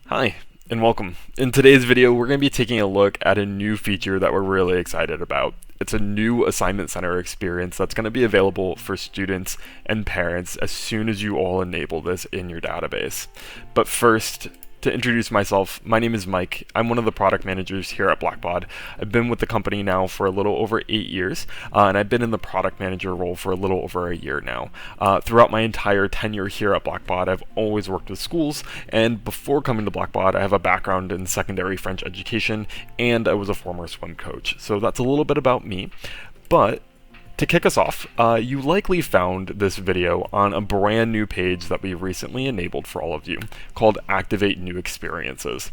Hi, and welcome. In today's video, we're going to be taking a look at a new feature that we're really excited about. It's a new assignment center experience that's going to be available for students and parents as soon as you all enable this in your database. But first, to introduce myself, my name is Mike. I'm one of the product managers here at Blackbaud. I've been with the company now for a little over 8 years, and I've been in the product manager role for a little over a year now. Throughout my entire tenure here at Blackbaud, I've always worked with schools, and before coming to Blackbaud, I have a background in secondary French education, and I was a former swim coach. So that's a little bit about me. But to kick us off, you likely found this video on a brand new page that we recently enabled for all of you called Activate New Experiences.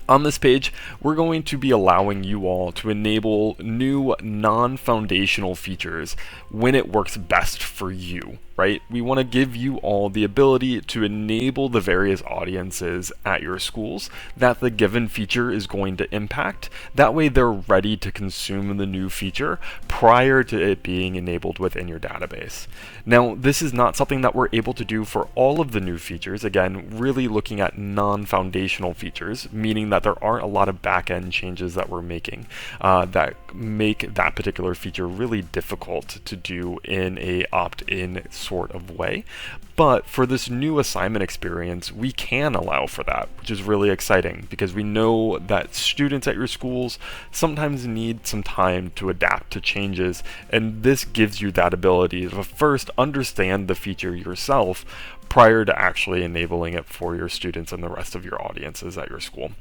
On this page, we're going to be allowing you all to enable new non-foundational features when it works best for you, right? We want to give you all the ability to enable the various audiences at your schools that the given feature is going to impact. That way they're ready to consume the new feature prior to it being enabled within your database. Now, this is not something that we're able to do for all of the new features. Again, really looking at non-foundational features, meaning that there aren't a lot of back-end changes that we're making that make that particular feature really difficult to do in a opt-in sort of way. But for this new assignment experience, we can allow for that, which is really exciting because we know that students at your schools sometimes need some time to adapt to changes, and this gives you that ability to first understand the feature yourself prior to actually enabling it for your students and the rest of your audiences at your school.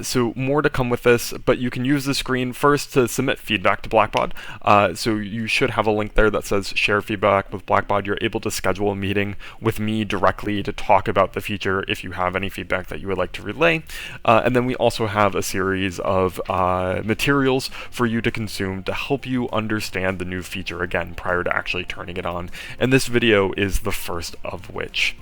So more to come with this, but you can use the screen first to submit feedback to Blackbaud. So you should have a link there that says share feedback with Blackbaud. You're able to schedule a meeting with me directly to talk about the feature if you have any feedback that you would like to relay. And then we also have a series of materials for you to consume to help you understand the new feature again prior to actually turning it on. And this video is the first of which.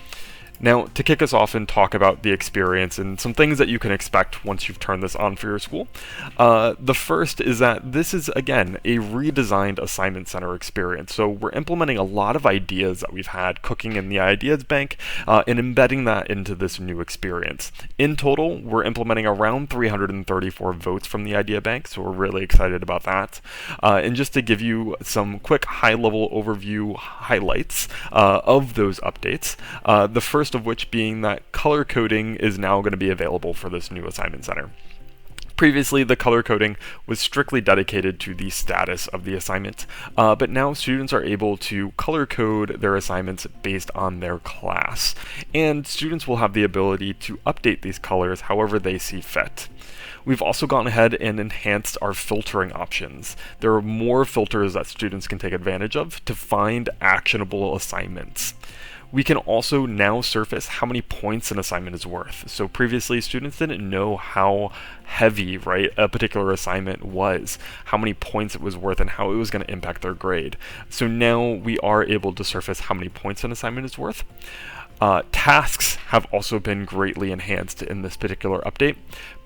Now, to kick us off and talk about the experience and some things that you can expect once you've turned this on for your school, the first is that this is, again, a redesigned assignment center experience. So we're implementing a lot of ideas that we've had cooking in the ideas bank and embedding that into this new experience. In total, we're implementing around 334 votes from the idea bank, so we're really excited about that. And just to give you some quick high-level overview highlights of those updates, the first of which being that color coding is now going to be available for this new assignment center. Previously, the color coding was strictly dedicated to the status of the assignment, but now students are able to color code their assignments based on their class, and students will have the ability to update these colors however they see fit. We've also gone ahead and enhanced our filtering options. There are more filters that students can take advantage of to find actionable assignments. We can also now surface how many points an assignment is worth. So previously, students didn't know how heavy, right, a particular assignment was, how many points it was worth, and how it was going to impact their grade. So now we are able to surface how many points an assignment is worth. Tasks have also been greatly enhanced in this particular update.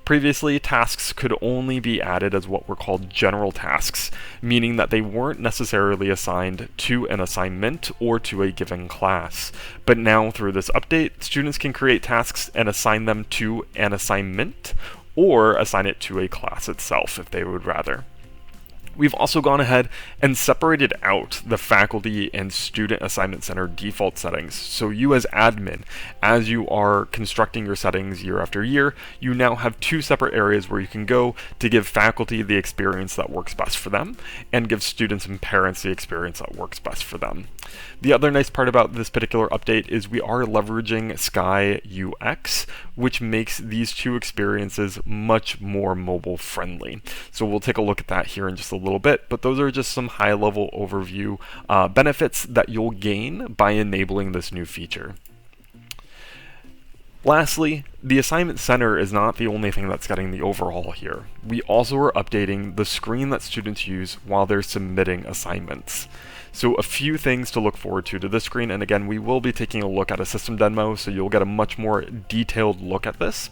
Previously, tasks could only be added as what were called general tasks, meaning that they weren't necessarily assigned to an assignment or to a given class. But now, through this update, students can create tasks and assign them to an assignment or assign it to a class itself if they would rather. We've also gone ahead and separated out the faculty and student assignment center default settings. So you as admin, as you are constructing your settings year after year, you now have two separate areas where you can go to give faculty the experience that works best for them and give students and parents the experience that works best for them. The other nice part about this particular update is we are leveraging Sky UX, which makes these two experiences much more mobile friendly. So we'll take a look at that here in just a little bit, but those are just some high-level overview benefits that you'll gain by enabling this new feature. Lastly, the Assignment Center is not the only thing that's getting the overhaul here. We also are updating the screen that students use while they're submitting assignments. So a few things to look forward to this screen, and again, we will be taking a look at a system demo, so you'll get a much more detailed look at this.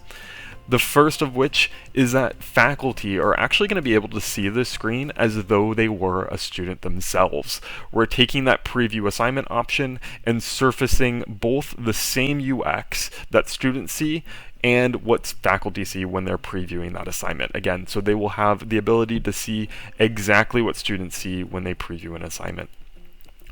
The first of which is that faculty are actually going to be able to see the screen as though they were a student themselves. We're taking that preview assignment option and surfacing both the same UX that students see and what faculty see when they're previewing that assignment. Again, so they will have the ability to see exactly what students see when they preview an assignment.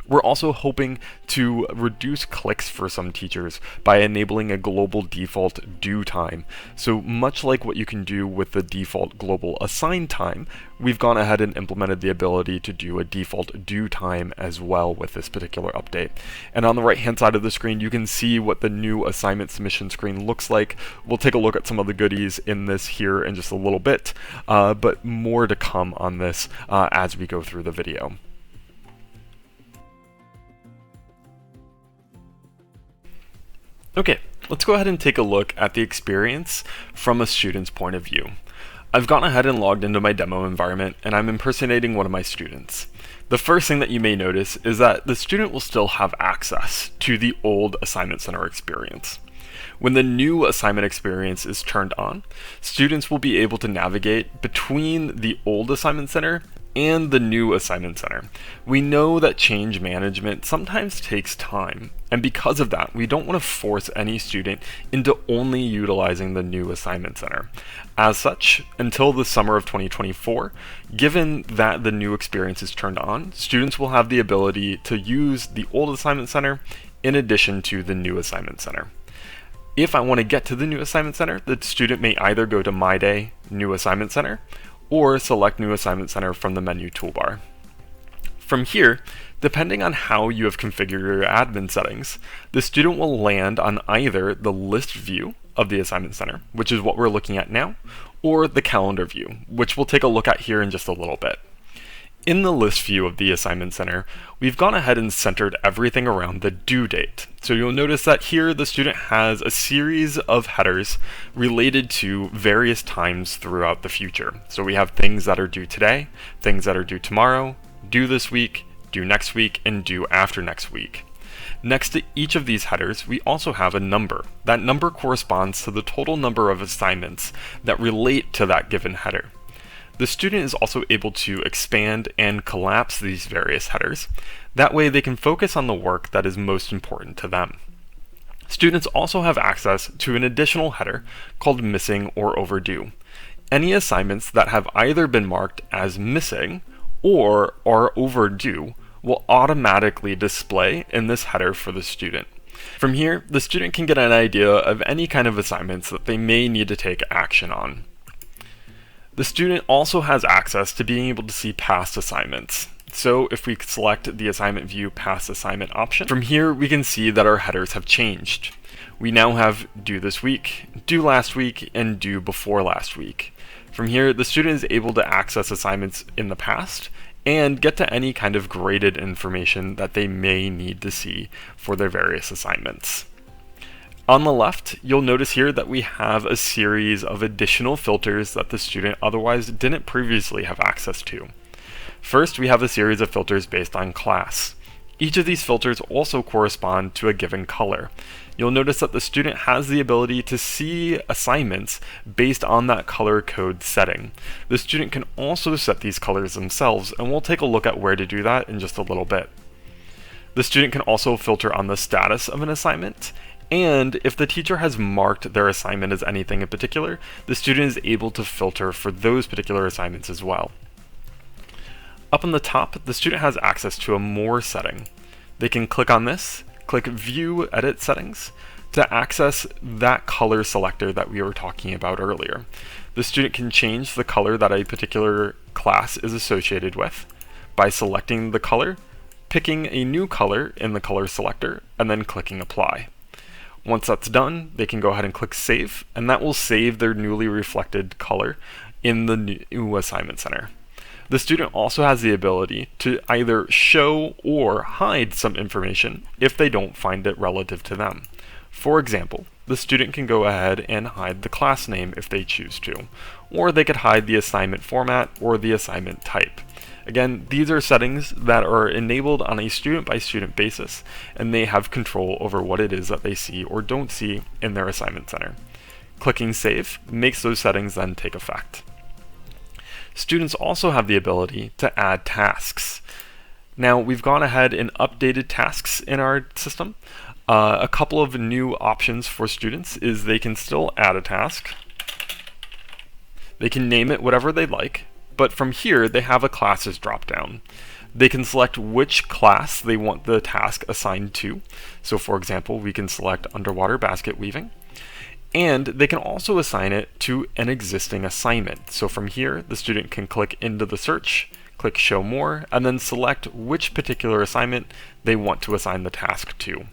We're also hoping to reduce clicks for some teachers by enabling a global default due time. So much like what you can do with the default global assign time, we've gone ahead and implemented the ability to do a default due time as well with this particular update. And on the right hand side of the screen, you can see what the new assignment submission screen looks like. We'll take a look at some of the goodies in this here in just a little bit, but more to come on this as we go through the video. Okay, let's go ahead and take a look at the experience from a student's point of view. I've gone ahead and logged into my demo environment, and I'm impersonating one of my students. The first thing that you may notice is that the student will still have access to the old Assignment Center experience. When the new assignment experience is turned on, students will be able to navigate between the old Assignment Center and the new Assignment Center. We know that change management sometimes takes time, and because of that, we don't want to force any student into only utilizing the new Assignment Center. As such, until the summer of 2024, given that the new experience is turned on, students will have the ability to use the old Assignment Center in addition to the new Assignment Center. If I want to get to the new Assignment Center, the student may either go to My Day, New Assignment Center, or select New Assignment Center from the menu toolbar. From here, depending on how you have configured your admin settings, the student will land on either the list view of the Assignment Center, which is what we're looking at now, or the calendar view, which we'll take a look at here in just a little bit. In the list view of the Assignment Center, we've gone ahead and centered everything around the due date. So you'll notice that here the student has a series of headers related to various times throughout the future. So we have things that are due today, things that are due tomorrow, due this week, due next week, and due after next week. Next to each of these headers, we also have a number. That number corresponds to the total number of assignments that relate to that given header. The student is also able to expand and collapse these various headers. That way they can focus on the work that is most important to them. Students also have access to an additional header called Missing or Overdue. Any assignments that have either been marked as missing or are overdue will automatically display in this header for the student. From here, the student can get an idea of any kind of assignments that they may need to take action on. The student also has access to being able to see past assignments. So if we select the Assignment View Past Assignment option, from here we can see that our headers have changed. We now have due this week, due last week, and due before last week. From here, the student is able to access assignments in the past and get to any kind of graded information that they may need to see for their various assignments. On the left, you'll notice here that we have a series of additional filters that the student otherwise didn't previously have access to. First, we have a series of filters based on class. Each of these filters also correspond to a given color. You'll notice that the student has the ability to see assignments based on that color code setting. The student can also set these colors themselves, and we'll take a look at where to do that in just a little bit. The student can also filter on the status of an assignment, and if the teacher has marked their assignment as anything in particular, the student is able to filter for those particular assignments as well. Up on the top, the student has access to a More setting. They can click on this, click View Edit Settings to access that color selector that we were talking about earlier. The student can change the color that a particular class is associated with by selecting the color, picking a new color in the color selector, and then clicking Apply. Once that's done, they can go ahead and click Save, and that will save their newly reflected color in the new Assignment Center. The student also has the ability to either show or hide some information if they don't find it relative to them. For example, the student can go ahead and hide the class name if they choose to, or they could hide the assignment format or the assignment type. Again, these are settings that are enabled on a student-by-student basis, and they have control over what it is that they see or don't see in their Assignment Center. Clicking Save makes those settings then take effect. Students also have the ability to add tasks. Now, we've gone ahead and updated tasks in our system. A couple of new options for students is they can still add a task. They can name it whatever they like, but from here they have a classes dropdown. They can select which class they want the task assigned to. So for example, we can select underwater basket weaving. And they can also assign it to an existing assignment. So from here, the student can click into the search, click Show More, and then select which particular assignment they want to assign the task to.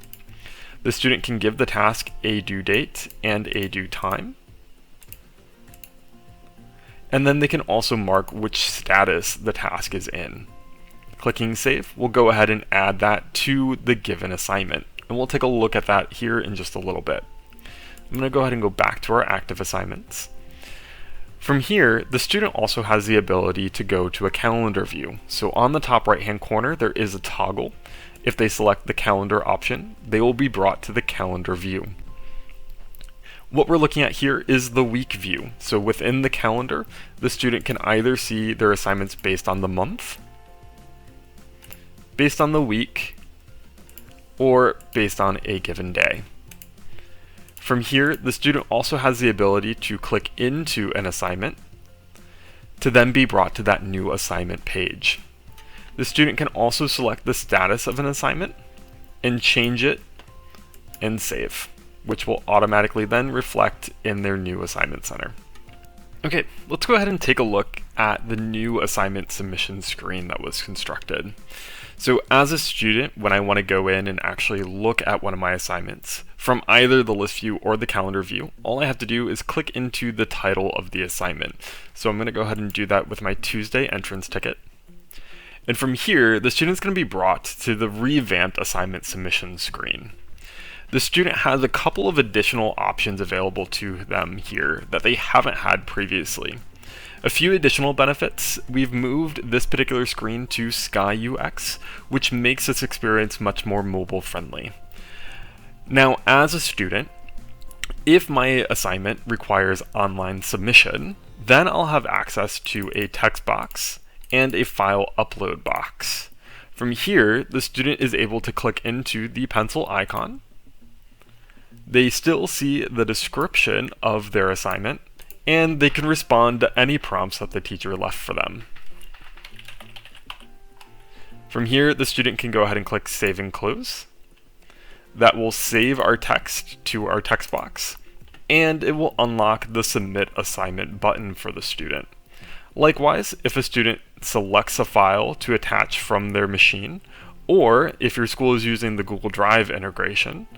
The student can give the task a due date and a due time. And then they can also mark which status the task is in. Clicking Save will go ahead and add that to the given assignment. And we'll take a look at that here in just a little bit. I'm going to go ahead and go back to our active assignments. From here, the student also has the ability to go to a calendar view. So on the top right hand corner, there is a toggle. If they select the calendar option, they will be brought to the calendar view. What we're looking at here is the week view. So within the calendar, the student can either see their assignments based on the month, based on the week, or based on a given day. From here, the student also has the ability to click into an assignment to then be brought to that new assignment page. The student can also select the status of an assignment and change it and save, which will automatically then reflect in their new assignment center. Okay, let's go ahead and take a look at the new assignment submission screen that was constructed. So as a student, when I want to go in and actually look at one of my assignments from either the list view or the calendar view, all I have to do is click into the title of the assignment. So I'm going to go ahead and do that with my Tuesday entrance ticket. And from here, the student's going to be brought to the revamped assignment submission screen. The student has a couple of additional options available to them here that they haven't had previously. A few additional benefits: we've moved this particular screen to Sky UX, which makes this experience much more mobile friendly. Now, as a student, if my assignment requires online submission, then I'll have access to a text box and a file upload box. From here, the student is able to click into the pencil icon. They still see the description of their assignment, and they can respond to any prompts that the teacher left for them. From here, the student can go ahead and click Save and Close. That will save our text to our text box, and it will unlock the Submit Assignment button for the student. Likewise, if a student selects a file to attach from their machine, or if your school is using the Google Drive integration,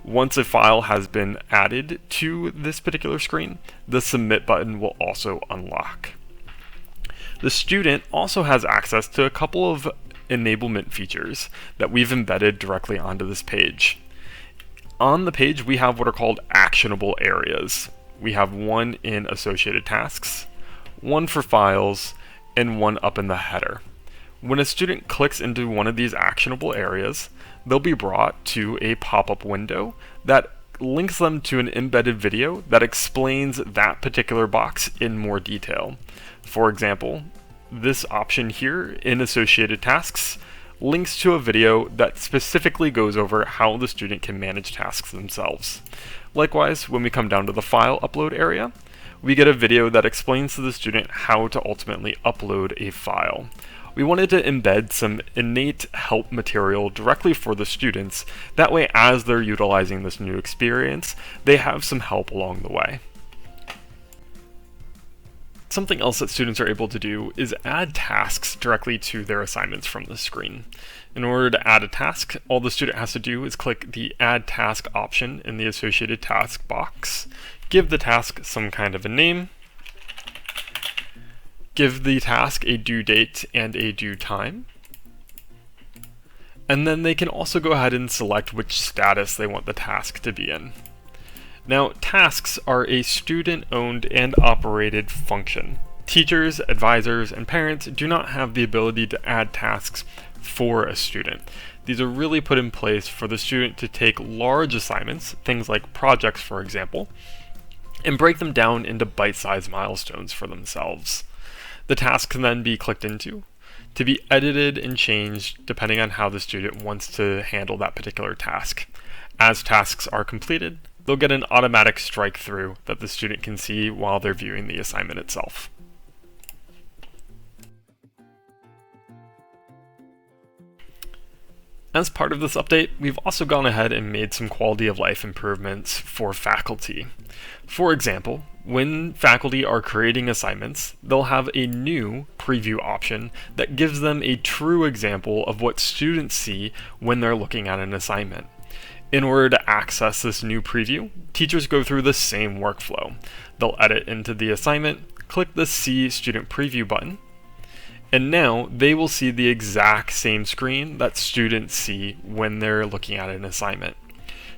once a file has been added to this particular screen, the Submit button will also unlock. The student also has access to a couple of enablement features that we've embedded directly onto this page. On the page, we have what are called actionable areas. We have one in associated tasks, one for files, and one up in the header. When a student clicks into one of these actionable areas, they'll be brought to a pop-up window that links them to an embedded video that explains that particular box in more detail. For example, this option here in associated tasks links to a video that specifically goes over how the student can manage tasks themselves. Likewise, when we come down to the file upload area, we get a video that explains to the student how to ultimately upload a file. We wanted to embed some innate help material directly for the students. That way, as they're utilizing this new experience, they have some help along the way. Something else that students are able to do is add tasks directly to their assignments from the screen. In order to add a task, all the student has to do is click the Add Task option in the associated task box, give the task some kind of a name, give the task a due date and a due time, and then they can also go ahead and select which status they want the task to be in. Now, tasks are a student-owned and operated function. Teachers, advisors, and parents do not have the ability to add tasks for a student. These are really put in place for the student to take large assignments, things like projects for example, and break them down into bite-sized milestones for themselves. The task can then be clicked into to be edited and changed depending on how the student wants to handle that particular task. As tasks are completed, they'll get an automatic strike through that the student can see while they're viewing the assignment itself. As part of this update, we've also gone ahead and made some quality of life improvements for faculty. For example, when faculty are creating assignments, they'll have a new preview option that gives them a true example of what students see when they're looking at an assignment. In order to access this new preview, teachers go through the same workflow. They'll edit into the assignment, click the See Student Preview button, and now they will see the exact same screen that students see when they're looking at an assignment.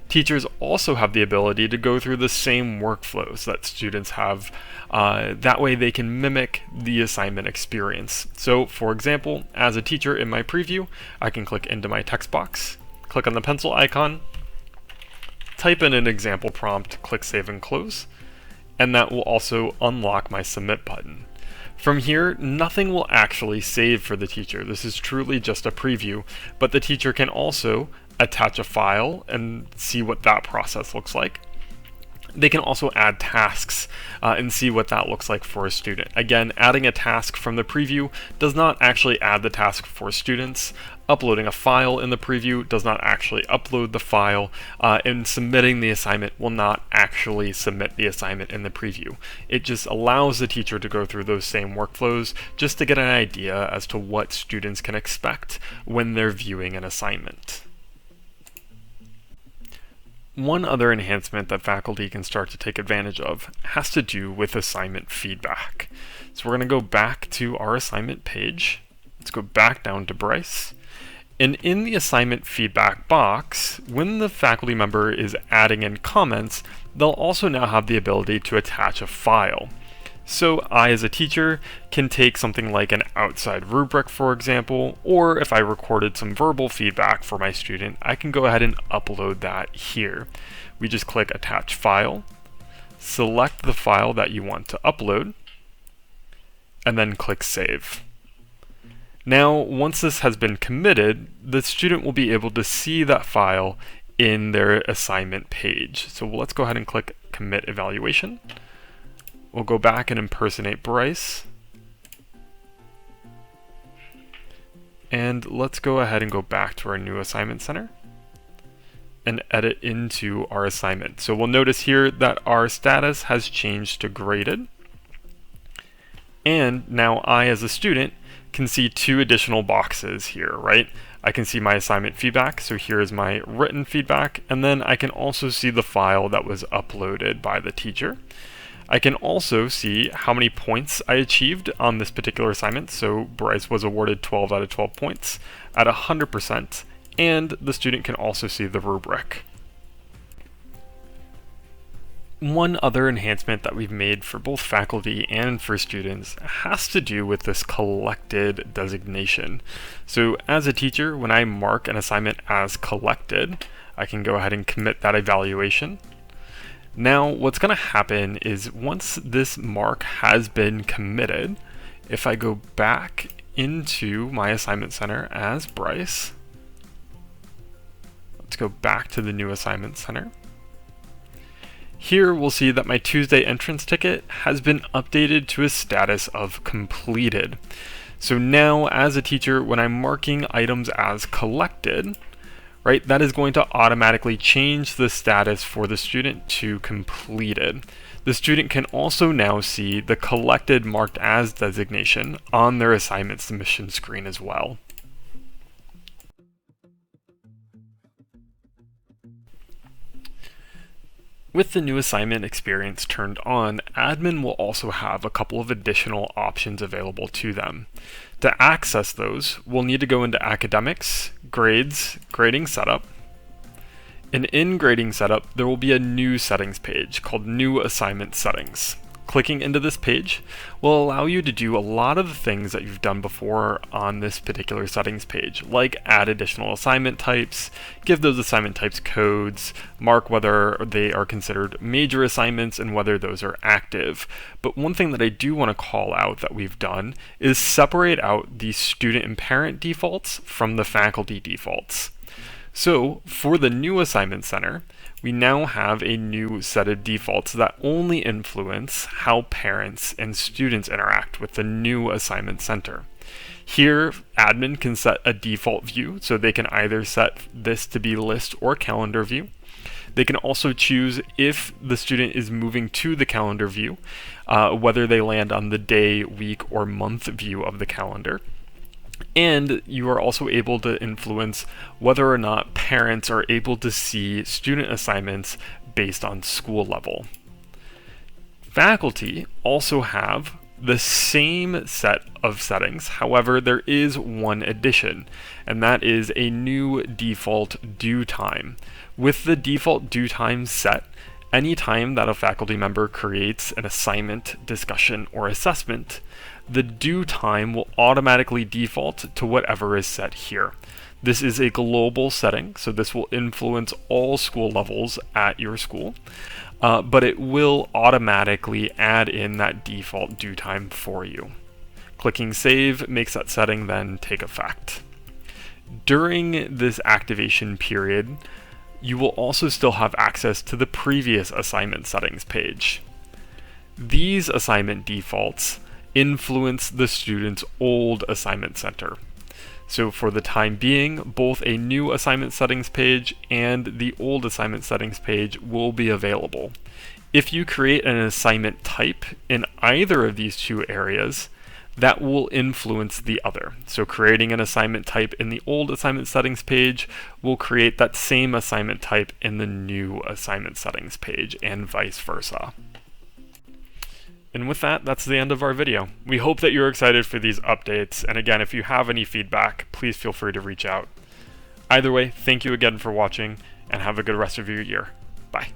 Teachers also have the ability to go through the same workflows that students have. That way they can mimic the assignment experience. So for example, as a teacher in my preview, I can click into my text box, click on the pencil icon, type in an example prompt, click Save and Close, and that will also unlock my Submit button. From here, nothing will actually save for the teacher. This is truly just a preview, but the teacher can also attach a file and see what that process looks like. They can also add tasks and see what that looks like for a student. Again, adding a task from the preview does not actually add the task for students. Uploading a file in the preview does not actually upload the file, and submitting the assignment will not actually submit the assignment in the preview. It just allows the teacher to go through those same workflows just to get an idea as to what students can expect when they're viewing an assignment. One other enhancement that faculty can start to take advantage of has to do with assignment feedback. So we're going to go back to our assignment page. Let's go back down to Bryce. And in the assignment feedback box, when the faculty member is adding in comments, they'll also now have the ability to attach a file. So I, as a teacher, can take something like an outside rubric, for example, or if I recorded some verbal feedback for my student, I can go ahead and upload that here. We just click Attach File, select the file that you want to upload, and then click Save. Now, once this has been committed, the student will be able to see that file in their assignment page. So let's go ahead and click Commit Evaluation. We'll go back and impersonate Bryce. And let's go ahead and go back to our new assignment center and edit into our assignment. So we'll notice here that our status has changed to graded. And now I, as a student, can see two additional boxes here, right? I can see my assignment feedback, so here is my written feedback, and then I can also see the file that was uploaded by the teacher. I can also see how many points I achieved on this particular assignment, so Bryce was awarded 12 out of 12 points at 100%, and the student can also see the rubric. One other enhancement that we've made for both faculty and for students has to do with this collected designation. So as a teacher, when I mark an assignment as collected, I can go ahead and commit that evaluation. Now what's going to happen is once this mark has been committed, if I go back into my assignment center as Bryce, let's go back to the new assignment center. Here we'll see that my Tuesday entrance ticket has been updated to a status of completed. So now as a teacher, when I'm marking items as collected, right, that is going to automatically change the status for the student to completed. The student can also now see the collected marked as designation on their assignment submission screen as well. With the new assignment experience turned on, admin will also have a couple of additional options available to them. To access those, we'll need to go into Academics, Grades, Grading Setup, and in Grading Setup, there will be a new settings page called New Assignment Settings. Clicking into this page will allow you to do a lot of the things that you've done before on this particular settings page, like add additional assignment types, give those assignment types codes, mark whether they are considered major assignments and whether those are active. But one thing that I do want to call out that we've done is separate out the student and parent defaults from the faculty defaults. So for the new assignment center, we now have a new set of defaults that only influence how parents and students interact with the new assignment center. Here, admin can set a default view, so they can either set this to be list or calendar view. They can also choose if the student is moving to the calendar view, whether they land on the day, week, or month view of the calendar. And you are also able to influence whether or not parents are able to see student assignments based on school level. Faculty also have the same set of settings, however, there is one addition, and that is a new default due time. With the default due time set, any time that a faculty member creates an assignment, discussion, or assessment, the due time will automatically default to whatever is set here. This is a global setting, so this will influence all school levels at your school, but it will automatically add in that default due time for you. Clicking Save makes that setting then take effect. During this activation period, you will also still have access to the previous assignment settings page. These assignment defaults influence the student's old assignment center. So for the time being, both a new assignment settings page and the old assignment settings page will be available. If you create an assignment type in either of these two areas, that will influence the other. So creating an assignment type in the old assignment settings page will create that same assignment type in the new assignment settings page, and vice versa. And with that, that's the end of our video. We hope that you're excited for these updates, and again, if you have any feedback, please feel free to reach out. Either way, thank you again for watching, and have a good rest of your year. Bye.